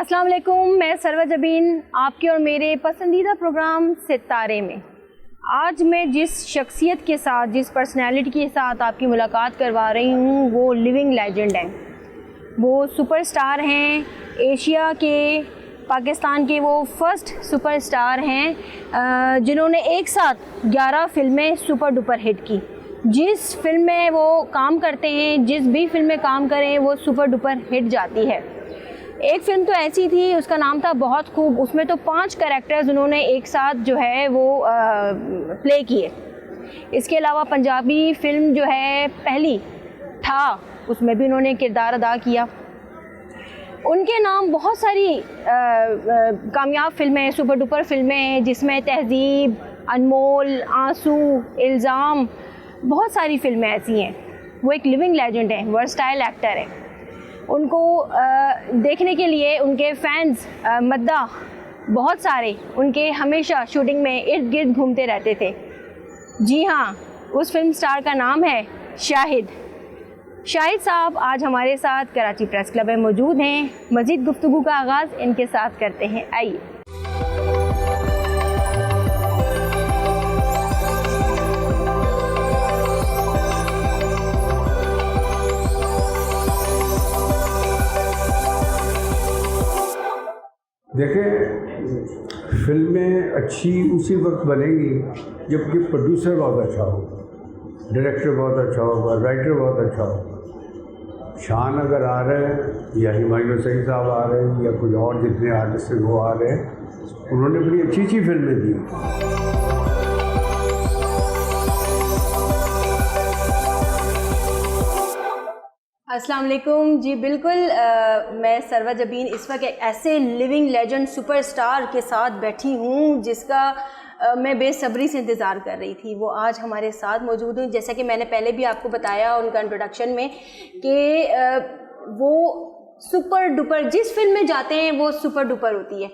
السلام علیکم، میں سرور جبین آپ کے اور میرے پسندیدہ پروگرام ستارے میں آج میں جس شخصیت کے ساتھ، جس پرسنالٹی کے ساتھ آپ کی ملاقات کروا رہی ہوں وہ لیونگ لیجنڈ ہیں. وہ سپر سٹار ہیں ایشیا کے، پاکستان کے وہ فرسٹ سپر سٹار ہیں جنہوں نے ایک ساتھ 11 فلمیں سپر ڈپر ہٹ کی. جس فلم میں وہ کام کرتے ہیں، جس بھی فلم میں کام کریں وہ سپر ڈپر ہٹ جاتی ہے. ایک فلم تو ایسی تھی، اس کا نام تھا بہت خوب. اس میں تو 5 کریکٹرز انہوں نے ایک ساتھ جو ہے وہ پلے کیے. اس کے علاوہ پنجابی فلم جو ہے پہلی تھا، اس میں بھی انہوں نے کردار ادا کیا. ان کے نام بہت ساری کامیاب فلمیں، سپر ڈپر فلمیں ہیں، جس میں تہذیب، انمول، آنسو، الزام، بہت ساری فلمیں ایسی ہیں. وہ ایک لیونگ لیجنڈ ہیں، ورسٹائل ایکٹر ہیں. ان کو دیکھنے کے لیے ان کے فینز مداح بہت سارے ان کے ہمیشہ شوٹنگ میں ارد گرد گھومتے رہتے تھے. جی ہاں، اس فلم سٹار کا نام ہے شاہد. شاہد صاحب آج ہمارے ساتھ کراچی پریس کلب میں موجود ہیں. مزید گفتگو کا آغاز ان کے ساتھ کرتے ہیں. آئیے. دیکھیں، فلمیں اچھی اسی وقت بنیں گی جب کہ پروڈیوسر بہت اچھا ہوگا، ڈائریکٹر بہت اچھا ہوگا، رائٹر بہت اچھا ہوگا. شان اگر آ رہے ہیں یا ہمایوں سعید صاحب آ رہے ہیں یا کچھ اور جتنے آرٹسٹ ہیں وہ آ رہے ہیں، انہوں نے بڑی اچھی اچھی فلمیں دی. السلام علیکم. جی بالکل، میں سرور جبین اس وقت ایک ایسے لیونگ لیجنڈ سپر سٹار کے ساتھ بیٹھی ہوں جس کا میں بے صبری سے انتظار کر رہی تھی. وہ آج ہمارے ساتھ موجود ہوں. جیسا کہ میں نے پہلے بھی آپ کو بتایا ان کا انٹروڈکشن میں کہ وہ سپر ڈپر جس فلم میں جاتے ہیں وہ سپر ڈپر ہوتی ہے،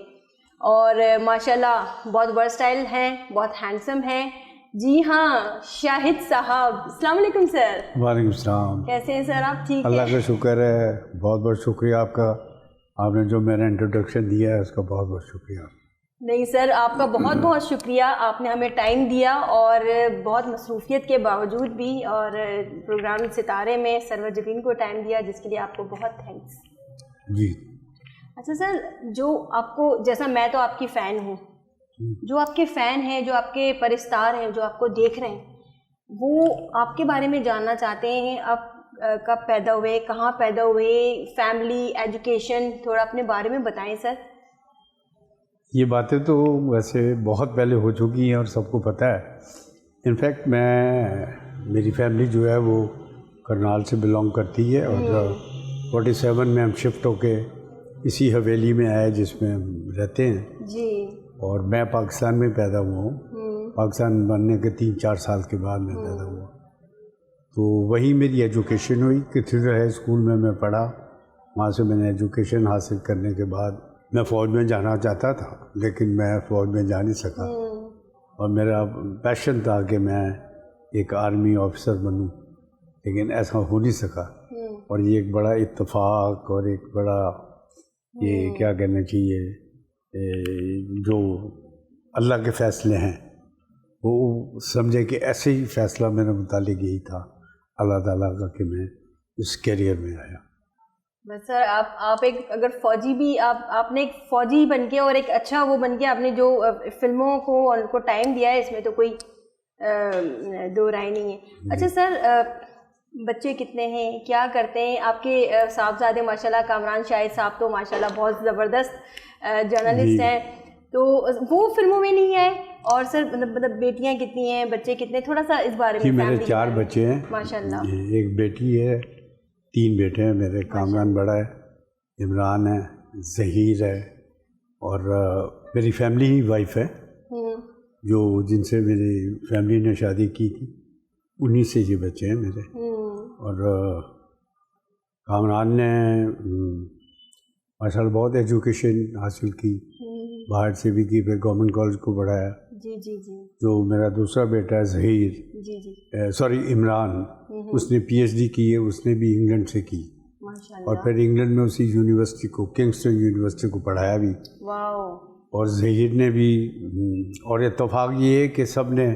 اور ماشاءاللہ بہت ورسٹائل ہیں، بہت ہینڈسم ہیں. جی ہاں، شاہد صاحب، السلام علیکم سر. وعلیکم السلام. کیسے ہیں سر آپ؟ ٹھیک ہیں؟ اللہ کا شکر ہے. بہت بہت شکریہ آپ کا. آپ نے جو میرا انٹروڈکشن دیا ہے اس کا بہت بہت شکریہ. نہیں سر، آپ کا بہت بہت شکریہ. آپ نے ہمیں ٹائم دیا اور بہت مصروفیت کے باوجود بھی، اور پروگرام ستارے میں سرور جبین کو ٹائم دیا، جس کے لیے آپ کو بہت تھینکس. جی. اچھا سر، جو آپ کو، جیسا میں تو آپ کی فین ہوں، جو آپ کے فین ہیں، جو آپ کے پرستار ہیں، جو آپ کو دیکھ رہے ہیں، وہ آپ کے بارے میں جاننا چاہتے ہیں. آپ کب پیدا ہوئے، کہاں پیدا ہوئے، فیملی، ایجوکیشن، تھوڑا اپنے بارے میں بتائیں سر. یہ باتیں تو ویسے بہت پہلے ہو چکی ہیں اور سب کو پتہ ہے. انفیکٹ میری فیملی جو ہے وہ کرنال سے بلانگ کرتی ہے، اور 47 میں ہم شفٹ ہو کے اسی حویلی میں آئے جس میں ہم رہتے ہیں. جی. اور میں پاکستان میں پیدا ہوا ہوں. پاکستان بننے کے 3-4 سال کے بعد میں پیدا ہوا. تو وہی میری ایجوکیشن ہوئی. کتھڈرل ہائی اسکول میں پڑھا. وہاں سے میں نے ایجوکیشن حاصل کرنے کے بعد میں فوج میں جانا چاہتا تھا، لیکن میں فوج میں جا نہیں سکا. اور میرا پیشن تھا کہ میں ایک آرمی آفیسر بنوں، لیکن ایسا ہو نہیں سکا. اور یہ ایک بڑا اتفاق اور ایک بڑا یہ کیا کہنا چاہیے، جو اللہ کے فیصلے ہیں، وہ سمجھے کہ ایسے ہی فیصلہ میرے متعلق یہی تھا اللہ تعالیٰ کا کہ میں اس کیریئر میں آیا. بس سر، آپ ایک اگر فوجی بھی، آپ نے ایک فوجی بن کے اور ایک اچھا وہ بن کے آپ نے جو فلموں کو اور ان کو ٹائم دیا ہے، اس میں تو کوئی دو رائے نہیں ہے. اچھا سر، بچے کتنے ہیں، کیا کرتے ہیں آپ کے صاحبزادے؟ ماشاءاللہ کامران شاہد صاحب تو ماشاءاللہ بہت زبردست جرنلسٹ ہیں، تو وہ فلموں میں نہیں ہے. اور سر مطلب بیٹیاں کتنی ہیں، بچے کتنے، تھوڑا سا اس بارے میں. میرے 4 بچے ہیں ماشاءاللہ. ایک بیٹی ہے، 3 بیٹے ہیں میرے. کامران بڑا ہے، عمران ہے، ظہیر ہے، اور میری فیملی ہی وائف ہے جو جن سے میری فیملی نے شادی کی تھی، انہی سے یہ بچے ہیں میرے. اور کامران نے ماشاءاللہ بہت ایجوکیشن حاصل کی، باہر سے بھی کی، پھر گورنمنٹ کالج کو پڑھایا. جی جی جی. جو میرا دوسرا بیٹا ہے ظہیر، جی جی سوری عمران، اس نے پی ایچ ڈی کی ہے، اس نے بھی انگلینڈ سے کی. ماشاءاللہ. اور پھر انگلینڈ میں اسی یونیورسٹی کو, کنگسٹن یونیورسٹی کو پڑھایا بھی. واو. اور ظہیر نے بھی. اور اتفاق یہ ہے کہ سب نے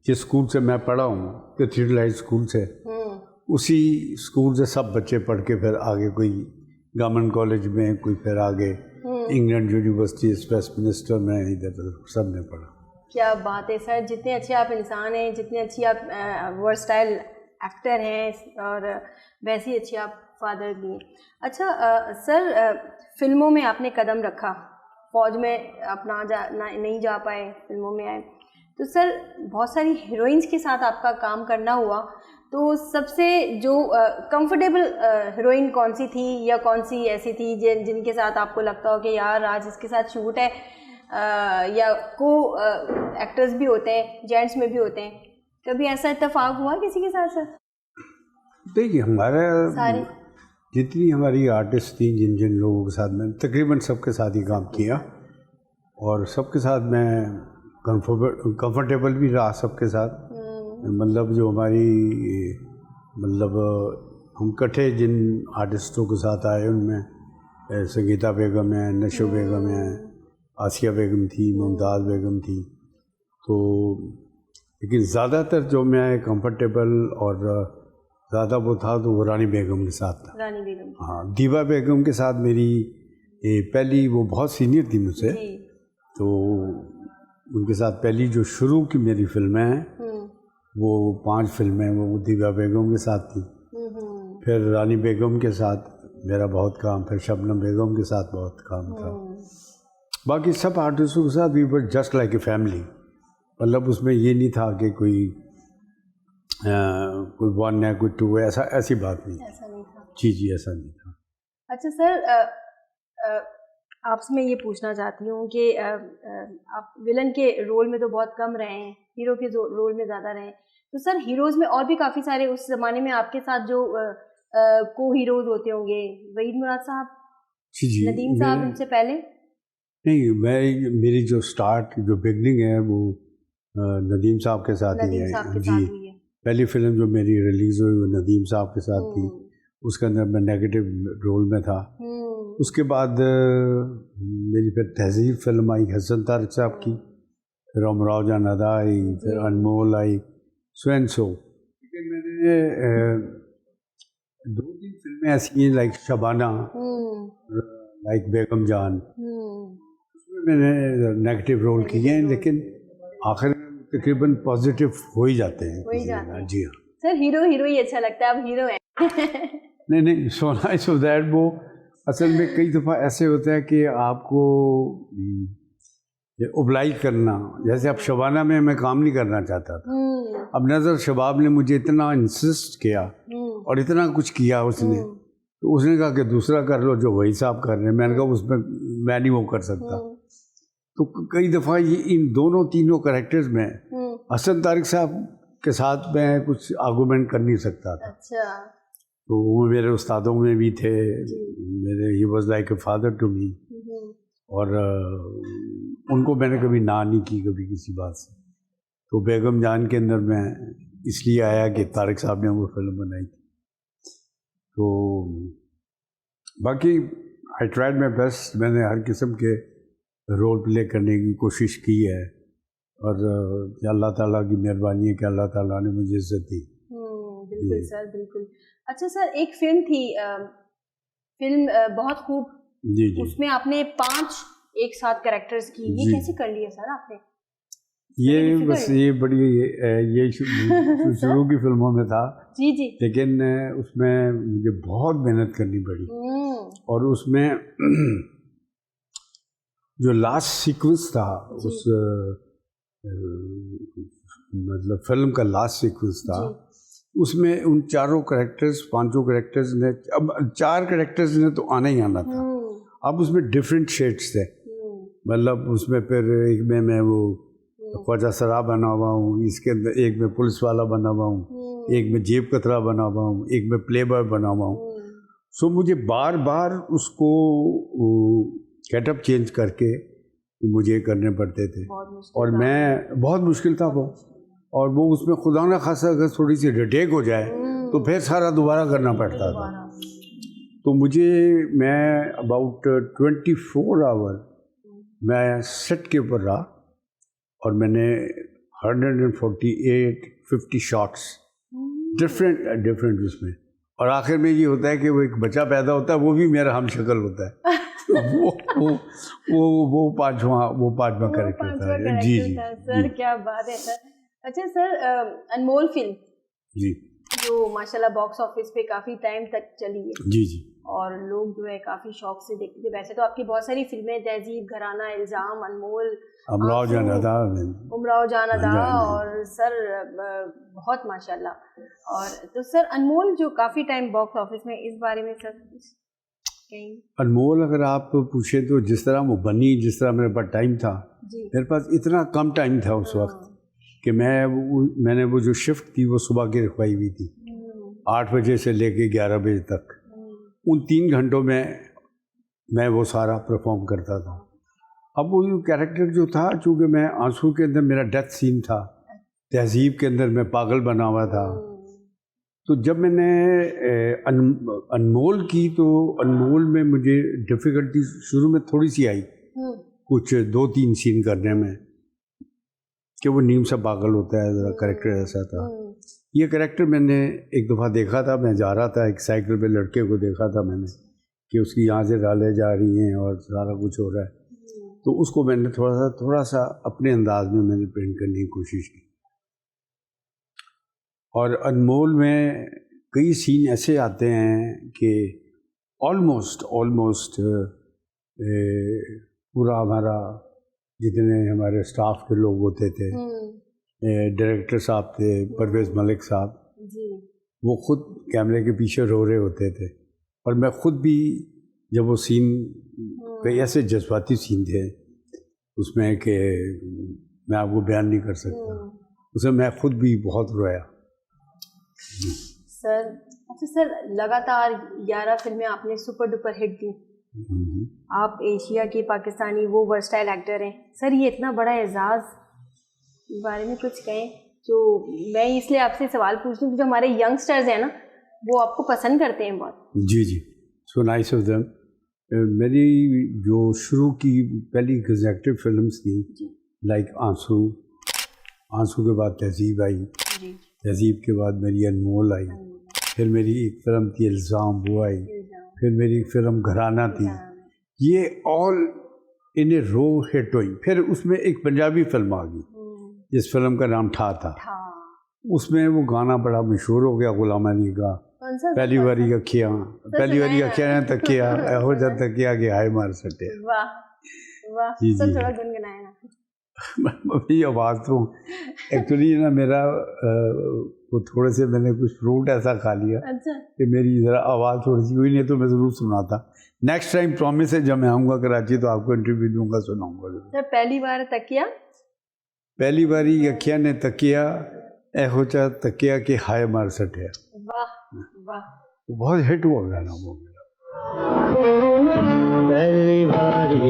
جس اسکول سے میں پڑھا ہوں, کیتھیڈرل ہائی اسکول سے, اسی اسکول سے سب بچے پڑھ کے پھر آگے کوئی گورنمنٹ کالج میں, کوئی پھر آگے انگلینڈ یونیورسٹی ویسٹ منسٹر میں, ادھر سب نے پڑھا. کیا بات ہے سر, جتنے اچھے آپ انسان ہیں, جتنے اچھی آپ ورسٹائل ایکٹر ہیں, اور ویسے ہی اچھے آپ فادر بھی ہیں. اچھا سر, فلموں میں آپ نے قدم رکھا, فوج میں آپ نہیں جا پائے, فلموں میں آئے, تو سر بہت ساری ہیروئنس کے ساتھ آپ کا کام کرنا ہوا, تو سب سے جو کمفرٹیبل ہیروئن کون سی تھی, یا کون سی ایسی تھی جن کے ساتھ آپ کو لگتا ہو کہ یار آج اس کے ساتھ شوٹ ہے, یا کو ایکٹرز بھی ہوتے ہیں, جینٹس میں بھی ہوتے ہیں, کبھی ایسا اتفاق ہوا کسی کے ساتھ سر؟ دیکھیے ہمارا سارے جتنی ہماری آرٹسٹ تھیں, جن لوگوں کے ساتھ میں تقریباً سب کے ساتھ ہی کام کیا, اور سب کے ساتھ میں کمفرٹیبل بھی رہا سب کے ساتھ. مطلب جو ہماری مطلب ہم کٹھے جن آرٹسٹوں کے ساتھ آئے ان میں سنگیتا بیگم ہیں, نشو بیگم ہیں, آسیہ بیگم تھی, ممتاز بیگم تھی. تو لیکن زیادہ تر جو میں کمفرٹیبل اور زیادہ وہ تھا تو وہ رانی بیگم کے ساتھ تھا. رانی بیگم. ہاں, دیوا بیگم کے ساتھ میری پہلی, وہ بہت سینئر تھی مجھ سے, تو ان کے ساتھ پہلی جو شروع کی میری فلمیں ہیں وہ 5 فلمیں وہ دیوا بیگم کے ساتھ تھیں. پھر رانی بیگم کے ساتھ میرا بہت کام, پھر شبنم بیگم کے ساتھ بہت کام تھا. باقی سب آرٹسٹوں کے ساتھ we were just like a family. مطلب اس میں یہ نہیں تھا کہ کوئی 1 ہے کوئی 2 ہے, ایسی بات نہیں. ایسا نہیں تھا. جی ایسا نہیں تھا. اچھا سر, آپ سے میں یہ پوچھنا چاہتی ہوں کہ آپ ولن کے رول میں تو بہت کم رہے ہیں, ہیرو کے رول میں زیادہ رہے ہیں, تو سر ہیروز میں اور بھی کافی سارے اس زمانے میں آپ کے ساتھ جو کو ہیروز ہوتے ہوں گے, وحید مراد صاحب, جی ندیم صاحب, ان سے پہلے نہیں, میری جو سٹارٹ جو بگننگ ہے وہ ندیم صاحب کے ساتھ ہی ہے. جی پہلی فلم جو میری ریلیز ہوئی وہ ندیم صاحب کے ساتھ تھی, اس کے اندر میں نیگیٹو رول میں تھا. اس کے بعد میری پھر تہذیب فلم آئی حسن طارق صاحب کی, پھر امراؤ جان ادا آئی, پھر انمول آئی, سو اینڈ سو. میں نے 2-3 فلمیں ایسی ہیں لائک شبانہ, لائک بیگم جان, اس میں نے نیگیٹو رول کیے ہیں, لیکن آخر میں تقریباً پازیٹیو ہو ہی جاتے ہیں. جی ہاں سر, ہیرو ہی اچھا لگتا ہے, اب ہیرو ہیں. نہیں سو نائس آف دیٹ. وہ اصل میں کئی دفعہ ایسے ہوتا ہے کہ آپ کو اوبلائج کرنا, جیسے اب شبانہ میں کام نہیں کرنا چاہتا تھا, اب نظر شباب نے مجھے اتنا انسسٹ کیا اور اتنا کچھ کیا اس نے, تو اس نے کہا کہ دوسرا کر لو جو وہی صاحب کر رہے ہیں. میں نے کہا اس میں میں نہیں وہ کر سکتا. تو کئی دفعہ یہ ان دونوں تینوں کریکٹرز میں حسن طارق صاحب کے ساتھ میں کچھ آرگومنٹ کر نہیں سکتا تھا. تو وہ میرے استادوں میں بھی تھے, میرے he was like a father to me, اور ان کو میں نے کبھی نہ نہیں کی کبھی کسی بات سے. تو بیگم جان کے اندر میں اس لیے آیا کہ طارق صاحب نے وہ فلم بنائی تھی. تو باقی آئی ٹرائیڈ مائی بیسٹ, میں نے ہر قسم کے رول پلے کرنے کی کوشش کی ہے, اور اللہ تعالیٰ کی مہربانی ہے کہ اللہ تعالیٰ نے مجھے عزت دی. بالکل سر, بالکل. اچھا سر, ایک فلم تھی, فلم بہت خوب, جی اس میں آپ نے 5 ایک ساتھ کریکٹرز کی, یہ کیسے کر لیا سر آپ نے؟ یہ بس یہ بڑی یہ شروع کی فلموں میں تھا. جی لیکن اس میں مجھے بہت محنت کرنی پڑی, اور اس میں جو لاسٹ سیکوینس تھا, اس مطلب فلم کا لاسٹ سیکوینس تھا, اس میں ان 4 کریکٹرز 5 کریکٹرز نے, اب 4 کریکٹرز نے تو آنا ہی آنا تھا. اب اس میں ڈفرینٹ شیڈس تھے, مطلب اس میں پھر ایک میں وہ خواجہ سرا بنا ہوا ہوں, اس کے اندر ایک میں پولیس والا بنا ہوا ہوں, ایک میں جیب کترا بنا ہوا ہوں, ایک میں پلے بوائے بنا ہوا ہوں. سو مجھے بار بار اس کو گیٹ اپ چینج کر کے مجھے کرنے پڑتے تھے, اور میں بہت مشکل تھا وہ. اور وہ اس میں خدا نہ خاصا اگر تھوڑی سی ریٹیک ہو جائے تو پھر سارا دوبارہ کرنا پڑتا تھا. تو میں اباؤٹ 24 آور میں سیٹ کے اوپر رہا اور میں نے 148-50 شاٹس ڈفرینٹ اس میں، اور آخر میں یہ ہوتا ہے کہ وہ ایک بچہ پیدا ہوتا ہے، وہ بھی میرا ہم شکل ہوتا ہے وہ پانچواں کریکٹر تھا. جی سر کیا بات ہے سر. اچھا سر، انمول فلم جی جو ماشاءاللہ باکس آفس پہ کافی ٹائم تک چلی ہے، جی جی، اور لوگ جو ہے کافی شوق سے دیکھتے تھے. ویسے تو آپ کی بہت ساری فلمیں، تہذیب، گھرانہ، الزام، انمول، امراؤ جان ادا، اور سر بہت ماشاءاللہ. اور تو سر انمول جو کافی ٹائم باکس آفس میں، اس بارے میں سر کہیں؟ انمول اگر آپ پوچھیں تو جس طرح وہ بنی، جس طرح میرے پاس ٹائم تھا، میرے پاس اتنا کم ٹائم تھا اس وقت کہ میں نے وہ جو شفٹ تھی وہ صبح کی رکھوائی ہوئی تھی 8 بجے سے لے کے 11 بجے تک. ان 3 گھنٹوں میں وہ سارا پرفارم کرتا تھا. اب وہ کیریکٹر جو تھا، چونکہ میں آنسو کے اندر میرا ڈیتھ سین تھا، تہذیب کے اندر میں پاگل بنا ہوا تھا. تو جب میں نے انمول کی تو انمول میں مجھے ڈفیکلٹی شروع میں تھوڑی سی آئی، کچھ 2-3 سین کرنے میں، کہ وہ نیم سا پاگل ہوتا ہے، ذرا کریکٹر ایسا تھا. یہ کریکٹر میں نے ایک دفعہ دیکھا تھا، میں جا رہا تھا ایک سائیکل پہ، لڑکے کو دیکھا تھا میں نے کہ اس کی یہاں سے ڈالے جا رہی ہیں اور سارا کچھ ہو رہا ہے. تو اس کو میں نے تھوڑا سا اپنے انداز میں نے پرنٹ کرنے کی کوشش کی. اور انمول میں کئی سین ایسے آتے ہیں کہ آلموسٹ پورا ہمارا جتنے ہمارے اسٹاف کے لوگ ہوتے تھے، ڈائریکٹر صاحب تھے، پرویز ملک صاحب، وہ خود کیمرے کے پیچھے رو رہے ہوتے تھے. اور میں خود بھی جب وہ سین، کئی ایسے جذباتی سین تھے اس میں کہ میں آپ کو بیان نہیں کر سکتا، اس میں میں خود بھی بہت رویا. سر اچھا سر، لگاتار 11 فلمیں آپ نے سپر ڈپر ہٹ دی. آپ ایشیا کے پاکستانی وہ ورسٹائل ایکٹر ہیں. سر یہ اتنا بڑا اعزاز، اس بارے میں کچھ کہیں؟ جو میں اس لیے آپ سے سوال پوچھ رہی ہوں جو ہمارے ینگسٹرز ہیں نا، وہ آپ کو پسند کرتے ہیں بہت. جی جی، سو نائس آف دیم. میری جو شروع کی پہلی ایگزیکٹو فلمس تھیں، لائک آنسو کے بعد تہذیب آئی، تہذیب کے بعد میری انمول آئی، پھر میری ایک فلم تھی الزام وہ آئی، پھر میری ایک فلم گھرانہ تھی. یہ آل ان اے رو ہٹ ہوئی. پھر اس میں ایک پنجابی فلم آ گئی جس فلم کا نام ٹھا تھا. اس میں وہ گانا بڑا مشہور ہو گیا، غلام علی کا، پہلی باری اکھیاں نے تکیا ہو جا تکیا کہ ہائے مار سٹے. جی جی، تھوڑا گنگنائیں نا. میری آواز تو ایکچولی نا میرا وہ تھوڑے سے میں نے کچھ فروٹ ایسا کھا لیا کہ میری ذرا آواز تھوڑی سی ہوئی، نہیں تو میں ضرور سناتا. نیکسٹ ٹائم پرومس ہے جب میں آؤں گا کراچی تو آپ کو انٹرویو دوں گا، سناؤں گا. پہلی بار تکیا، پہلی باری اکھیاں نے تکیا اے ہو چا تکیا کہ ہائے مار سٹیا. واہ واہ، بہت ہٹ ہوا گانا وہ میرا. پہلی باری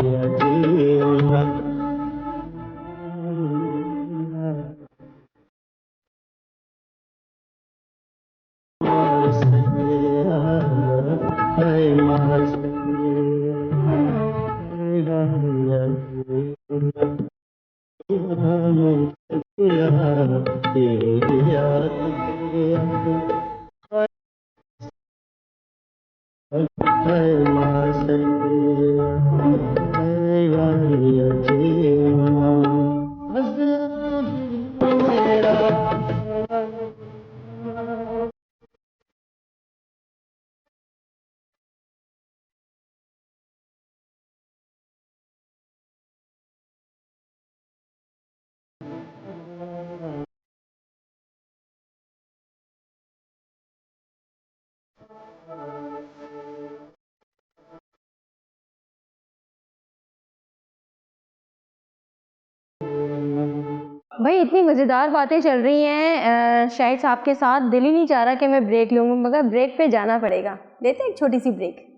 بھائی اتنی مزیدار باتیں چل رہی ہیں شاہد صاحب کے ساتھ، دل ہی نہیں چاہ رہا کہ میں بریک لوں، مگر بریک پہ جانا پڑے گا. لیتے ایک چھوٹی سی بریک.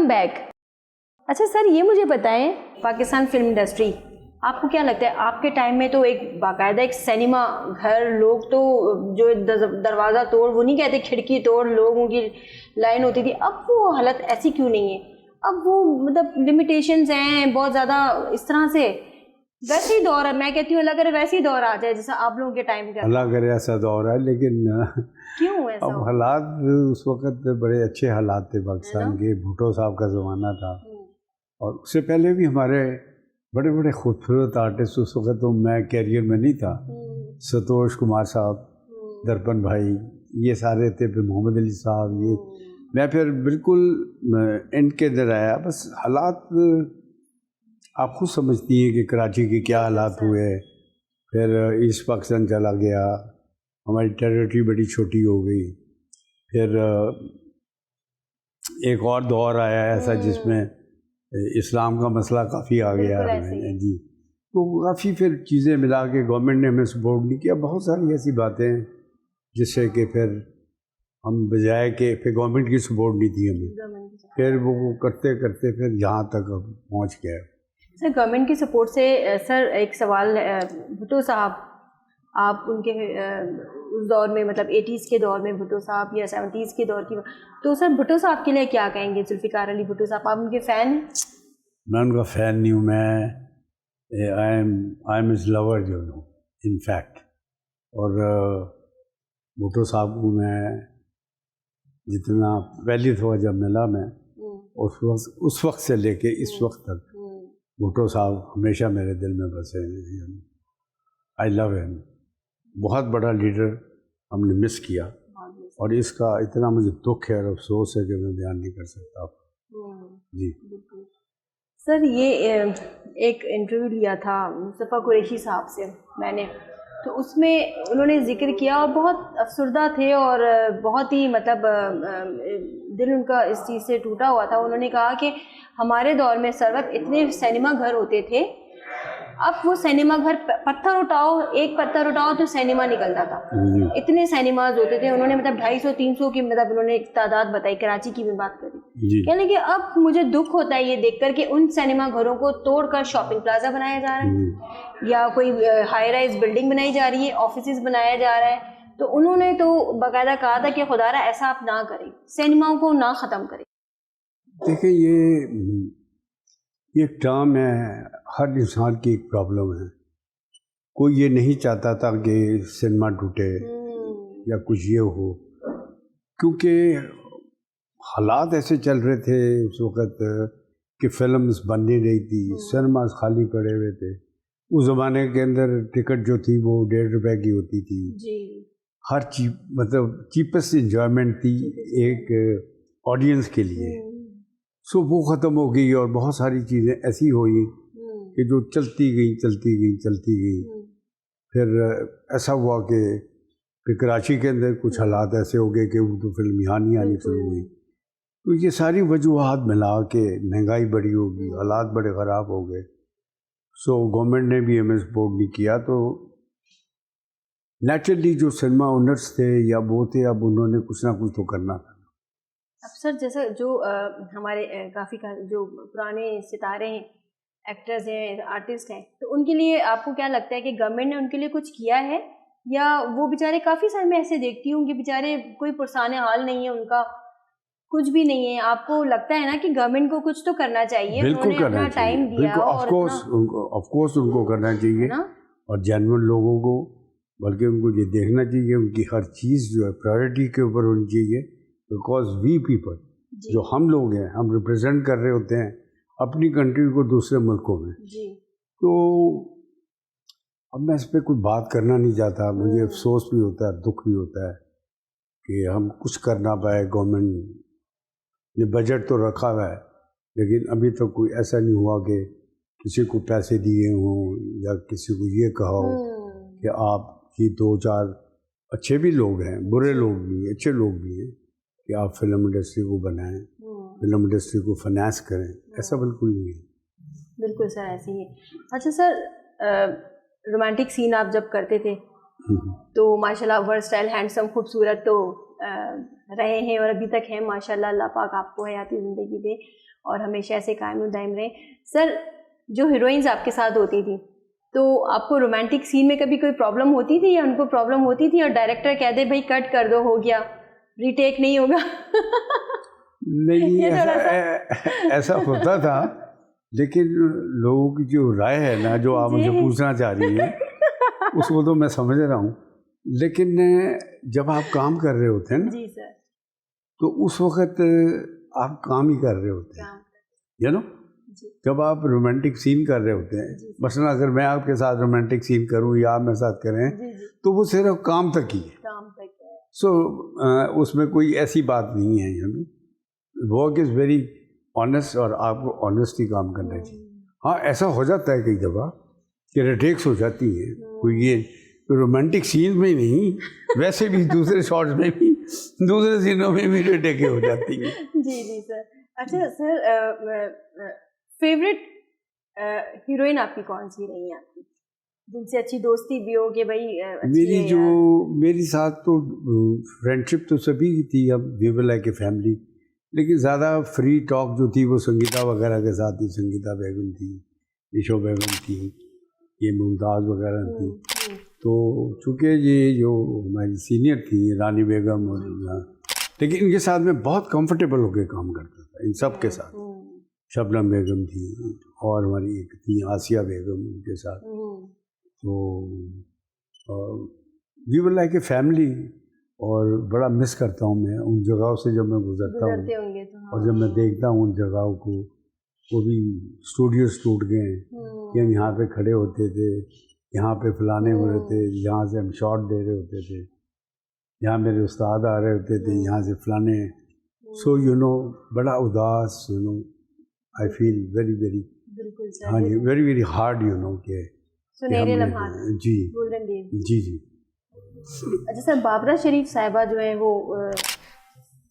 بیک. اچھا سر یہ مجھے بتائیں, پاکستان فلم انڈسٹری آپ کو کیا لگتا ہے, آپ کے ٹائم میں تو ایک باقاعدہ ایک سینما گھر, لوگ تو جو دروازہ توڑ, وہ نہیں کہتے کھڑکی توڑ, لوگوں کی لائن ہوتی تھی. اب وہ حالت ایسی کیوں نہیں ہے؟ اب وہ مطلب لمیٹیشنز ہیں بہت زیادہ اس طرح سے. ویسے ہی دور ہے, میں کہتی ہوں اللہ کرے ویسے ہی دور آ جائے جیسا آپ لوگوں کے ٹائم کا. اللہ کرے ایسا دور ہے, لیکن کیوں ایسا اب حالات اس وقت بڑے اچھے حالات تھے پاکستان کے. بھٹو صاحب کا زمانہ تھا, اور اس سے پہلے بھی ہمارے بڑے بڑے خوبصورت آرٹسٹ اس وقت تو میں کیریئر میں نہیں تھا. ستوش کمار صاحب, درپن بھائی, یہ سارے تھے. پھر محمد علی صاحب, یہ میں پھر بالکل اینڈ کے اندر آیا. بس حالات آپ خود سمجھتی ہیں کہ کراچی کے کیا حالات ہوئے. پھر ایسٹ پاکستان چلا گیا, ہماری ٹیریٹری بڑی چھوٹی ہو گئی. پھر ایک اور دور آیا ایسا جس میں اسلام کا مسئلہ کافی آ گیا جی. تو کافی پھر چیزیں ملا کے گورنمنٹ نے ہمیں سپورٹ نہیں کیا. بہت ساری ایسی باتیں ہیں جس سے کہ پھر ہم بجائے کہ پھر گورنمنٹ کی سپورٹ نہیں تھی ہمیں, پھر وہ کرتے کرتے پھر یہاں تک اب پہنچ گئے. سر گورنمنٹ کی سپورٹ سے سر ایک سوال, بھٹو صاحب آپ ان کے اس دور میں مطلب 80s کے دور میں بھٹو صاحب یا 70s کے دور کی, تو سر بھٹو صاحب کے لیے کیا کہیں گے؟ ذوالفقار علی بھٹو صاحب, آپ ان کے فین ہیں؟ میں ان کا فین نہیں ہوں, میں آئی ایم از لور جو ہوں ان فیکٹ. اور بھٹو صاحب کو میں جتنا پہلی دفعہ جب ملا میں اس وقت سے لے کے اس وقت تک بھٹو صاحب ہمیشہ میرے دل میں بسے ہیں. آئی لو ہیم. بہت بڑا لیڈر ہم نے مس کیا, اور اس کا اتنا مجھے دکھ ہے اور افسوس ہے کہ میں بیان نہیں کر سکتا آپ جی. سر یہ ایک انٹرویو لیا تھا مصطفیٰ قریشی صاحب سے میں نے, تو اس میں انہوں نے ذکر کیا اور بہت افسردہ تھے اور بہت ہی مطلب دل ان کا اس چیز سے ٹوٹا ہوا تھا. انہوں نے کہا کہ ہمارے دور میں سر وقت اتنے سینما گھر ہوتے تھے, اب وہ سینما گھر پتھر اٹھاؤ, ایک پتھر اٹھاؤ تو سینما نکلتا تھا. اتنے سینماز ہوتے تھے. انہوں نے مطلب 250-300 کی مطلب انہوں نے ایک تعداد بتائی, کراچی کی بھی بات کری. کہنے کہ اب مجھے دکھ ہوتا ہے یہ دیکھ کر کہ ان سینما گھروں کو توڑ کر شاپنگ پلازا بنایا جا رہا ہے, یا کوئی ہائی رائز بلڈنگ بنائی جا رہی ہے, آفیسز بنایا جا رہا ہے. تو انہوں نے تو باقاعدہ کہا تھا کہ خدا را ایسا آپ نہ کریں, سینماؤں کو نہ ختم کریں. دیکھیں یہ ایک ٹرم ہے, ہر انسان کی ایک پرابلم ہے. کوئی یہ نہیں چاہتا تھا کہ سنیما ٹوٹے یا کچھ یہ ہو, کیونکہ حالات ایسے چل رہے تھے اس وقت کہ فلمز بن نہیں رہی تھی, سنیماز خالی پڑے ہوئے تھے. اس زمانے کے اندر ٹکٹ جو تھی وہ 1.5 روپے کی ہوتی تھی. ہر چیز مطلب چیپسٹ انجوائمنٹ تھی ایک آڈینس کے لیے. سو وہ ختم ہو گئی, اور بہت ساری چیزیں ایسی ہوئی کہ جو چلتی گئی. پھر ایسا ہوا کہ کراچی کے اندر کچھ حالات ایسے ہو گئے کہ اردو فلم یہاں نہیں آنی شروع ہوئی. تو یہ ساری وجوہات ملا کے مہنگائی بڑی ہوگی, حالات بڑے خراب ہو گئے. سو گورنمنٹ نے بھی ہمیں سپورٹ نہیں کیا. تو نیچرلی جو سنیما اونرس تھے یا وہ تھے, اب انہوں نے کچھ نہ کچھ تو کرنا تھا. اب سر جیسا جو ہمارے کافی جو پرانے ستارے ہیں, ایکٹرز ہیں, آرٹسٹ ہیں, تو ان کے لیے آپ کو کیا لگتا ہے کہ گورنمنٹ نے ان کے لیے کچھ کیا ہے, یا وہ بیچارے کافی سارے میں ایسے دیکھتی ہوں کہ بیچارے کوئی پرسان حال نہیں ہے, ان کا کچھ بھی نہیں ہے. آپ کو لگتا ہے نا کہ گورنمنٹ کو کچھ تو کرنا چاہیے؟ بالکل کرنا چاہیے, بالکل آف کورس ان کو کرنا چاہیے, اور جینوئن لوگوں کو, بلکہ ان کو یہ دیکھنا چاہیے ان کی ہر چیز جو ہے پرائرٹی کے اوپر ہونی چاہیے. بیکاز وی پیپل جو ہم لوگ ہیں, ہم ریپرزینٹ کر رہے ہوتے ہیں اپنی کنٹری کو دوسرے ملکوں میں. تو اب میں اس پہ کوئی بات کرنا نہیں چاہتا. مجھے افسوس بھی ہوتا ہے, دکھ بھی ہوتا ہے کہ ہم کچھ کر نہ پائے. گورنمنٹ نے بجٹ تو رکھا ہوا ہے, لیکن ابھی تک کوئی ایسا نہیں ہوا کہ کسی کو پیسے دیے ہوں یا کسی کو یہ کہا ہو کہ آپ یہ 2-4 اچھے بھی لوگ ہیں, برے لوگ بھی ہیں, اچھے لوگ بھی ہیں, کہ آپ فلم انڈسٹری کو بنائیں, فلم انڈسٹری کو فنانس کریں. ایسا بالکل نہیں ہے. بالکل سر ایسے ہی ہے. اچھا سر, رومانٹک سین آپ جب کرتے تھے تو ماشاء اللہ اوور اسٹائل ہینڈسم خوبصورت, تو رہے ہیں اور ابھی تک ہیں ماشاءاللہ. اللہ پاک آپ کو حیاتی زندگی دے اور ہمیشہ ایسے قائم و دائم رہیں. سر جو ہیروئنز آپ کے ساتھ ہوتی تھیں تو آپ کو رومانٹک سین میں کبھی کوئی پرابلم ہوتی تھی یا ان کو پرابلم ہوتی تھی اور ڈائریکٹر کہہ دے بھائی کٹ کر دو, ہو گیا, ری ٹیک نہیں ہوگا؟ نہیں, ایسا ہوتا تھا, لیکن لوگوں کی جو رائے ہے نا, جو آپ مجھے پوچھنا چاہ رہی ہیں, اس کو تو میں سمجھ رہا ہوں, لیکن جب آپ کام کر رہے ہوتے ہیں نا, جی سر, تو اس وقت آپ کام ہی کر رہے ہوتے ہیں, یو نو. جب آپ رومانٹک سین کر رہے ہوتے ہیں, مثلا اگر میں آپ کے ساتھ رومانٹک سین کروں یا آپ میرے ساتھ کریں, تو وہ صرف کام تک ہی ہے. سو اس میں کوئی ایسی بات نہیں ہے, you know. Work is very honest اور آپ کو آنیسٹلی کام کرنا چاہیے. ہاں ایسا ہو جاتا ہے کئی دفعہ کہ ریٹیکس ہو جاتی ہیں, کوئی یہ رومانٹک سین میں نہیں, ویسے بھی دوسرے شارٹس میں بھی, دوسرے سینوں میں بھی ریٹیکیں ہو جاتی ہیں. جی جی سر. اچھا سر, فیوریٹ ہیروئن آپ کی کون سی رہی ہیں, آپ کی جن سے اچھی دوستی بھی ہو کہ بھائی میری ساتھ تو فرینڈشپ تو سبھی کی تھی, اب وی ور لائک اے فیملی, لیکن زیادہ فری ٹاک جو تھی وہ سنگیتا وغیرہ کے ساتھ تھی. سنگیتا بیگم تھی, ایشو بیگم تھی, یہ ممتاز وغیرہ تھی. تو چونکہ یہ جو ہماری سینئر تھی رانی بیگم, اور لیکن ان کے ساتھ میں بہت کمفرٹیبل ہو کے کام کرتا تھا, ان سب کے ساتھ. شبنم بیگم تھی اور ہماری ایک تھی آسیہ بیگم, ان کے ساتھ. تو وی ور لائک اے فیملی, اور بڑا مس کرتا ہوں میں ان جگہوں سے جب میں گزرتا ہوں, اور جب میں دیکھتا ہوں ان جگہوں کو. وہ بھی اسٹوڈیوز ٹوٹ گئے کہ ہم یہاں پہ کھڑے ہوتے تھے, یہاں پہ فلانے ہو رہے تھے, یہاں سے ہم شاٹ دے رہے ہوتے تھے, یہاں میرے استاد آ رہے ہوتے تھے, یہاں سے فلانے. سو یو نو بڑا اداس, you know I feel very very, ہاں جی, very very hard, you know کہ جی جی جی. اچھا سر, بابرہ شریف صاحبہ جو ہیں وہ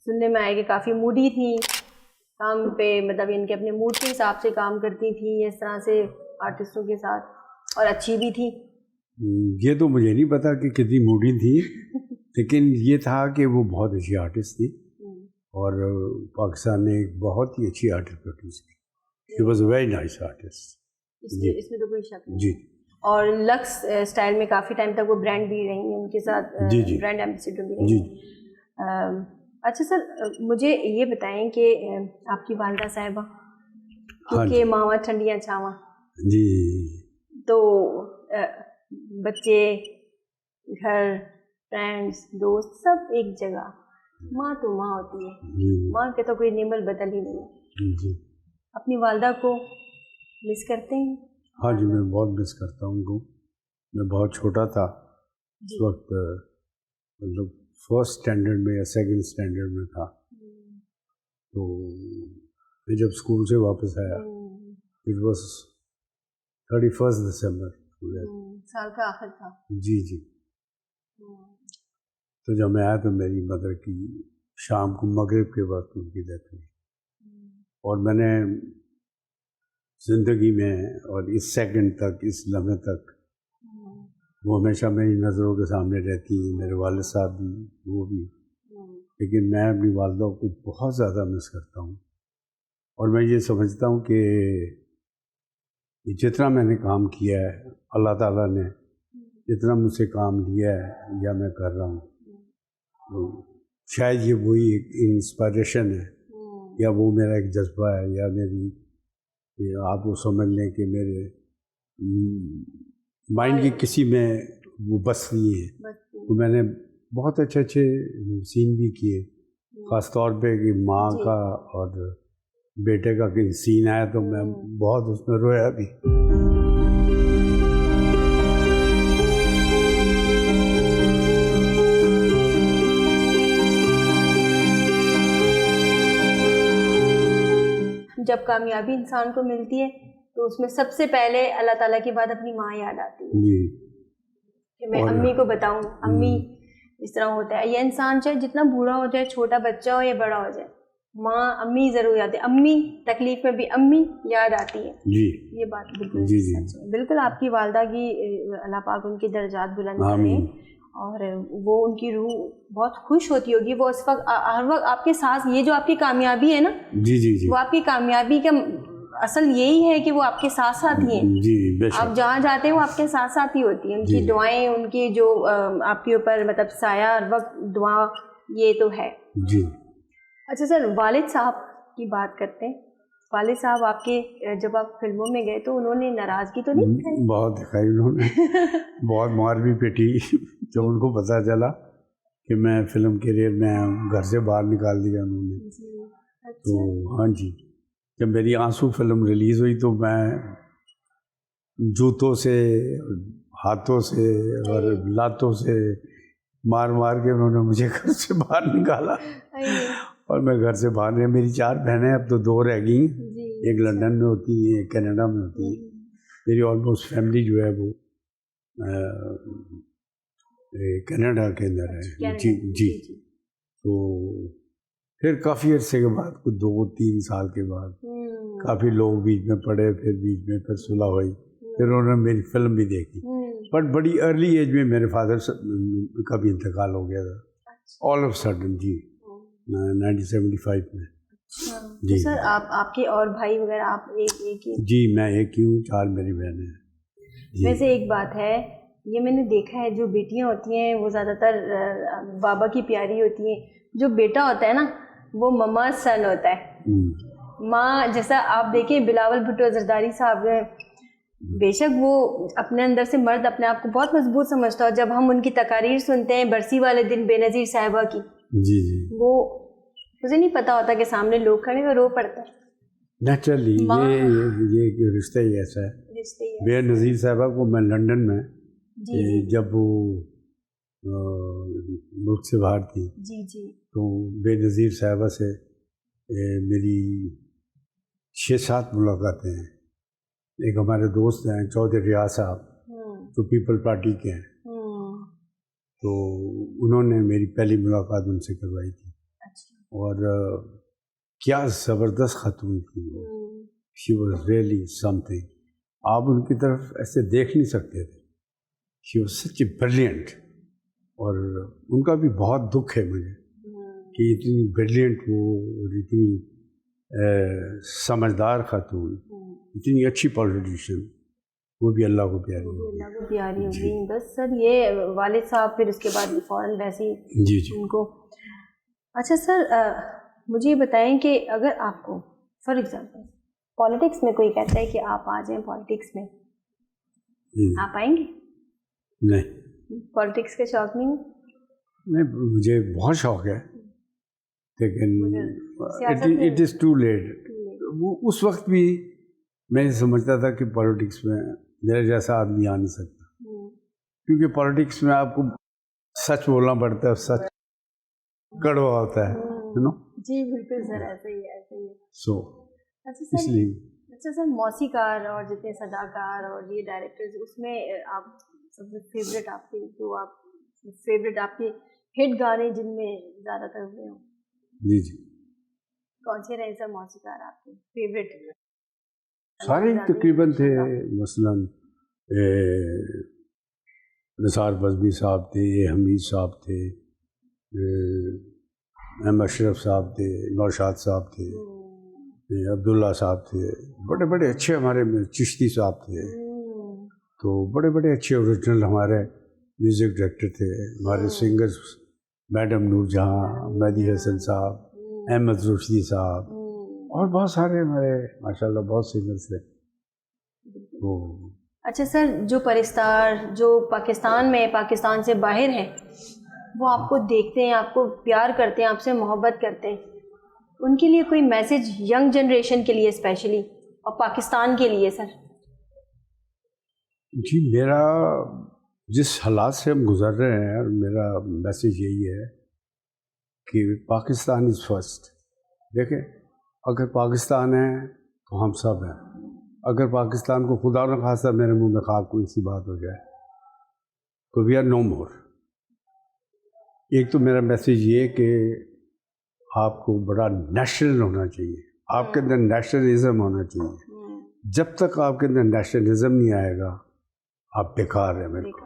سننے میں آئے کہ کافی موڈی تھیں کام پہ, مطلب ان کے اپنے موڈ کے حساب سے کام کرتی تھیں اس طرح سے آرٹسٹوں کے ساتھ, اور اچھی بھی تھی. یہ تو مجھے نہیں پتا کہ کتنی موڈی تھی, لیکن یہ تھا کہ وہ بہت اچھی آرٹسٹ تھی, اور پاکستان نے ایک بہت ہی اچھی آرٹسٹ پروڈیوس کی. He was a very nice artist. اس میں تو کوئی شک نہیں. جی. اور لکس اسٹائل میں کافی ٹائم تک وہ برانڈ بھی رہی ہیں, ان کے ساتھ برانڈ ایمبیسیڈر بھی رہی ہیں. اچھا سر, مجھے یہ بتائیں کہ آپ کی والدہ صاحبہ, کیونکہ ماواں ٹھنڈیاں چھاواں, جی, تو بچے, گھر, فرینڈس, دوست, سب ایک جگہ. ماں تو ماں ہوتی ہے, ماں کے تو کوئی نعمت بدل ہی نہیں ہے. اپنی والدہ کو مس کرتے ہیں؟ ہاں جی, میں بہت مس کرتا ہوں ان کو. میں بہت چھوٹا تھا اس وقت, مطلب فرسٹ اسٹینڈرڈ میں یا سیکنڈ اسٹینڈرڈ میں تھا. تو میں جب اسکول سے واپس آیا, اٹ واز 31 دسمبر, سال کا آخر تھا. جی جی. تو جب میں آیا تو میری مدر کی شام کو مغرب کے وقت ان کی ڈیتھ ہوئی, اور میں نے زندگی میں اور اس سیکنڈ تک, اس لمحے تک, وہ ہمیشہ میری نظروں کے سامنے رہتی ہیں. میرے والد صاحب بھی, وہ بھی, لیکن میں اپنی والدہ کو بہت زیادہ مس کرتا ہوں. اور میں یہ سمجھتا ہوں کہ جتنا میں نے کام کیا ہے, اللہ تعالیٰ نے جتنا مجھ سے کام لیا ہے یا میں کر رہا ہوں, شاید یہ وہی ایک انسپائریشن ہے, یا وہ میرا ایک جذبہ ہے, یا میری, آپ کو سمجھ لیں کہ میرے مائنڈ کی کسی میں وہ بس نہیں ہے. تو میں نے بہت اچھے اچھے سین بھی کیے, خاص طور پہ کہ ماں کا اور بیٹے کا کہ سین آیا تو میں بہت اس میں رویا بھی. جب کامیابی انسان کو ملتی ہے تو اس میں سب سے پہلے اللہ تعالیٰ کی بات اپنی ماں یاد آتی ہے. جی, کہ میں امی کو بتاؤں, امی اس طرح ہوتا ہے. یہ انسان چاہے جتنا بوڑھا ہو جائے, چھوٹا بچہ ہو یا بڑا ہو جائے, ماں امی ضرور یاد ہے. امی تکلیف میں بھی امی یاد آتی ہے. جی, یہ بات بالکل سچ ہے. بالکل آپ کی والدہ کی اللہ پاک ان کے درجات بلند کریں, اور وہ ان کی روح بہت خوش ہوتی ہوگی. وہ اس وقت ہر وقت آپ کے ساتھ, یہ جو آپ کی کامیابی ہے نا, جی جی جی, وہ آپ کی کامیابی کا اصل یہی ہے کہ وہ آپ کے ساتھ ساتھ ہی ہیں. جی بے شک, آپ جہاں جاتے ہیں وہ آپ کے ساتھ ساتھ ہی ہوتی ہیں. ان کی دعائیں, ان کی جو آپ کے اوپر مطلب سایہ ہر وقت دعا, یہ تو ہے. جی. اچھا سر, والد صاحب کی بات کرتے ہیں. والد صاحب آپ کے جب آپ فلموں میں گئے تو انہوں نے ناراضگی تو نہیں دکھائی؟ بہت دکھائی انہوں نے, بہت مار بھی پیٹی جب ان کو پتہ چلا کہ میں فلم کیریئر میں گھر سے باہر نکال دیا انہوں نے. تو ہاں جی, جب میری آنسو فلم ریلیز ہوئی تو میں جوتوں سے, ہاتھوں سے اور لاتوں سے مار مار کے انہوں نے مجھے گھر سے باہر نکالا. اور میں گھر سے باہر نہیں. میری 4 بہنیں, اب تو 2 رہ گئی ہیں, ایک لندن میں ہوتی ہیں, ایک کینیڈا میں ہوتی ہیں. میری آلموسٹ فیملی جو ہے وہ کینیڈا کے اندر ہے. جی جی. تو پھر کافی عرصے کے بعد, کچھ 2-3 سال کے بعد کافی لوگ بیچ میں پڑے, پھر بیچ میں پھر صلح ہوئی, پھر انہوں نے میری فلم بھی دیکھی. بٹ بڑی ارلی ایج میں میرے فادر کا بھی انتقال ہو گیا تھا, آل آف سڈن. جی 1975 میں. جی سر, آپ کے اور بھائی وغیرہ آپ ایک ہی؟ جی میں ایک ہی ہوں, 4 میری بہنیں ہیں. ویسے ایک بات ہے, یہ میں نے دیکھا ہے, جو بیٹیاں ہوتی ہیں وہ زیادہ تر بابا کی پیاری ہوتی ہیں. جو بیٹا ہوتا ہے نا وہ مما سن ہوتا ہے. ماں, جیسا آپ دیکھیں بلاول بھٹو زرداری صاحب ہیں, بے شک وہ اپنے اندر سے مرد اپنے آپ کو بہت مضبوط سمجھتا ہو. جب ہم ان کی تقاریر سنتے ہیں برسی والے دن بے نظیر صاحبہ کی, جی جی, وہ مجھے نہیں پتا ہوتا کہ سامنے لوگ کھڑے ہوئے رو پڑتے ہیں. نیچرلی یہ رشتہ ہی ایسا ہے. بے نظیر صاحبہ کو میں لنڈن میں جب وہ ملک سے باہر تھی, جی جی, تو بے نظیر صاحبہ سے میری 6-7 ملاقاتیں ہیں. ایک ہمارے دوست ہیں چودھری ریاض صاحب, تو پیپل پارٹی کے ہیں, تو انہوں نے میری پہلی ملاقات ان سے کروائی تھی. اور کیا زبردست خاتون تھی وہ, she was really some thing. آپ ان کی طرف ایسے دیکھ نہیں سکتے تھے. She was such a brilliant. اور ان کا بھی بہت دکھ ہے مجھے کہ اتنی بریلینٹ وہ, اور اتنی سمجھدار خاتون, اتنی اچھی پولیٹیشین, وہ بھی اللہ کو پیاری ہوگی. اللہ کو پیاری ہوگی. بس سر یہ والد صاحب پھر اس کے بعد فوراً ویسے ہی جی جی ان کو. اچھا سر, مجھے یہ بتائیں کہ اگر آپ کو فار ایگزامپل پالیٹکس میں کوئی کہتا ہے کہ آپ آ جائیں پالیٹکس میں, آپ آئیں گے؟ نہیں, پالیٹکس کا شوق نہیں ہے؟ نہیں, مجھے بہت شوق ہے, لیکن اٹ از ٹو لیٹ. اس وقت بھی میں سمجھتا تھا کہ پالیٹکس میں میرے جیسا آدمی آ نہیں سکتا, کیونکہ پالیٹکس میں آپ کو سچ بولنا پڑتا ہے, سچ کڑوا ہوتا ہے, جی بالکل سر, ایسا ہی ہے, ایسا ہی ہے. سو اس لیے. اچھا سر, موسیقار اور جتنے صداکار اور یہ ڈائریکٹرز, اس میں آپ سب سے فیوریٹ آپ کے جو آپ فیوریٹ آپ کے ہٹ گانے جن میں زیادہ تر ہوئے ہوں؟ جی جی, کون سے رہے سر موسیقار آپ کے فیوریٹ؟ سارے تقریباً تھے. مثلاً نثار بزمی صاحب تھے, حمید صاحب تھے, احمد اشرف صاحب تھے, نوشاد صاحب تھے, عبداللہ صاحب تھے, بڑے بڑے اچھے ہمارے چشتی صاحب تھے. تو بڑے بڑے اچھے اوریجنل ہمارے میوزک ڈائریکٹر تھے. ہمارے سنگرز میڈم نور جہاں, مہدی حسن صاحب, احمد رشدی صاحب, اور بہت سارے ہمارے ماشاء اللہ بہت سنگرز تھے. اچھا سر, جو پرستار جو پاکستان میں پاکستان سے باہر ہیں, وہ آپ کو دیکھتے ہیں, آپ کو پیار کرتے ہیں, آپ سے محبت کرتے ہیں, ان کے لیے کوئی میسیج ینگ جنریشن کے لیے اسپیشلی, اور پاکستان کے لیے سر؟ جی, میرا جس حالات سے ہم گزر رہے ہیں, اور میرا میسیج یہی ہے کہ پاکستان از فرسٹ. دیکھیں, اگر پاکستان ہے تو ہم سب ہیں. اگر پاکستان کو خدا نہ خواستہ میرے منہ میں خاک کوئی سی بات ہو جائے تو وی آر نو مور. ایک تو میرا میسیج یہ کہ آپ کو بڑا نیشنل ہونا چاہیے, آپ کے اندر نیشنلزم ہونا چاہیے. جب تک آپ کے اندر نیشنلزم نہیں آئے گا آپ بیکار ہیں. بالکل